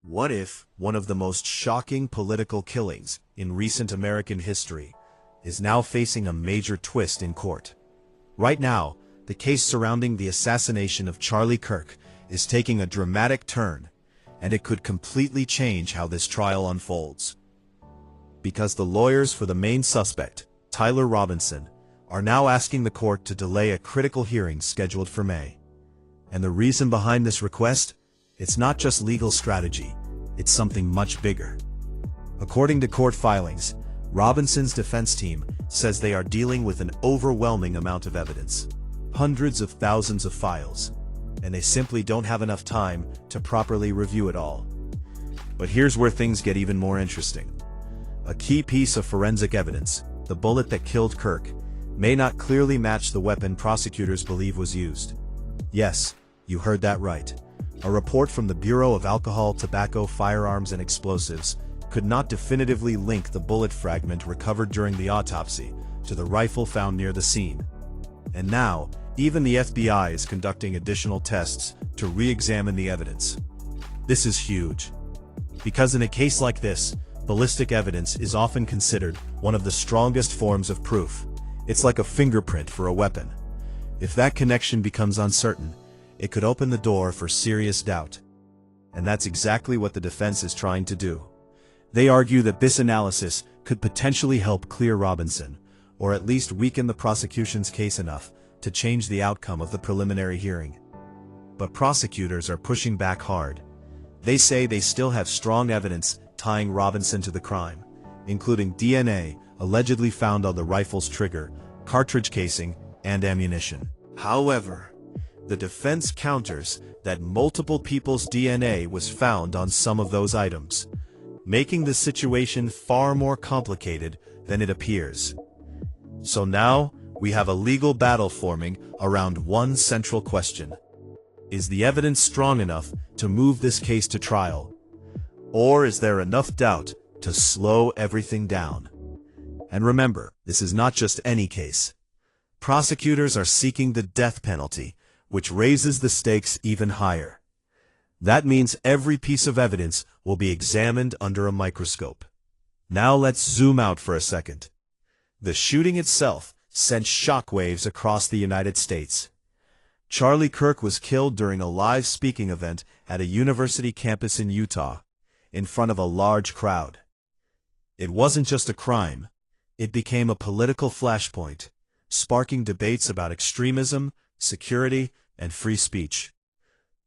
What if one of the most shocking political killings in recent American history is now facing a major twist in court? Right now, the case surrounding the assassination of Charlie Kirk is taking a dramatic turn, and it could completely change how this trial unfolds. Because the lawyers for the main suspect, Tyler Robinson, are now asking the court to delay a critical hearing scheduled for May. And the reason behind this request? It's not just legal strategy, it's something much bigger. According to court filings, Robinson's defense team says they are dealing with an overwhelming amount of evidence, hundreds of thousands of files, and they simply don't have enough time to properly review it all. But here's where things get even more interesting. A key piece of forensic evidence, the bullet that killed Kirk, may not clearly match the weapon prosecutors believe was used. Yes, you heard that right. A report from the Bureau of Alcohol, Tobacco, Firearms and Explosives could not definitively link the bullet fragment recovered during the autopsy to the rifle found near the scene. And now, even the FBI is conducting additional tests to re-examine the evidence. This is huge. Because in a case like this, ballistic evidence is often considered one of the strongest forms of proof. It's like a fingerprint for a weapon. If that connection becomes uncertain, it could open the door for serious doubt. And that's exactly what the defense is trying to do. They argue that this analysis could potentially help clear Robinson, or at least weaken the prosecution's case enough to change the outcome of the preliminary hearing. But prosecutors are pushing back hard. They say they still have strong evidence tying Robinson to the crime, including DNA allegedly found on the rifle's trigger, cartridge casing, and ammunition. However, the defense counters that multiple people's DNA was found on some of those items, making the situation far more complicated than it appears. So now, we have a legal battle forming around one central question. Is the evidence strong enough to move this case to trial? Or is there enough doubt to slow everything down? And remember, this is not just any case. Prosecutors are seeking the death penalty, which raises the stakes even higher. That means every piece of evidence will be examined under a microscope. Now let's zoom out for a second. The shooting itself sent shockwaves across the United States. Charlie Kirk was killed during a live speaking event at a university campus in Utah, in front of a large crowd. It wasn't just a crime, it became a political flashpoint, sparking debates about extremism, security, and free speech.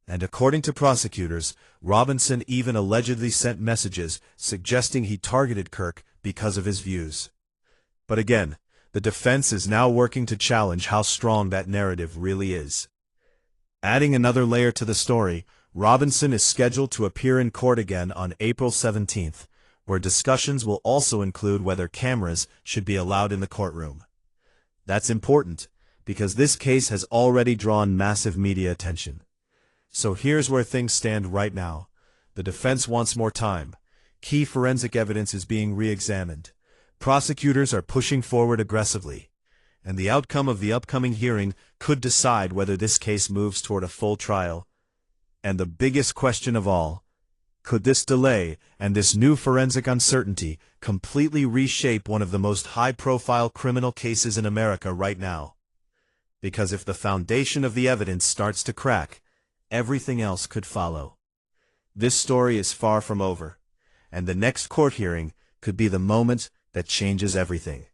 And according to prosecutors, Robinson even allegedly sent messages suggesting he targeted Kirk because of his views. But again, the defense is now working to challenge how strong that narrative really is. Adding another layer to the story, Robinson is scheduled to appear in court again on April 17th, where discussions will also include whether cameras should be allowed in the courtroom. That's important, because this case has already drawn massive media attention. So here's where things stand right now. The defense wants more time. Key forensic evidence is being re-examined. Prosecutors are pushing forward aggressively, and the outcome of the upcoming hearing could decide whether this case moves toward a full trial. And the biggest question of all, could this delay and this new forensic uncertainty completely reshape one of the most high-profile criminal cases in America right now? Because if the foundation of the evidence starts to crack, everything else could follow. This story is far from over, and the next court hearing could be the moment that changes everything.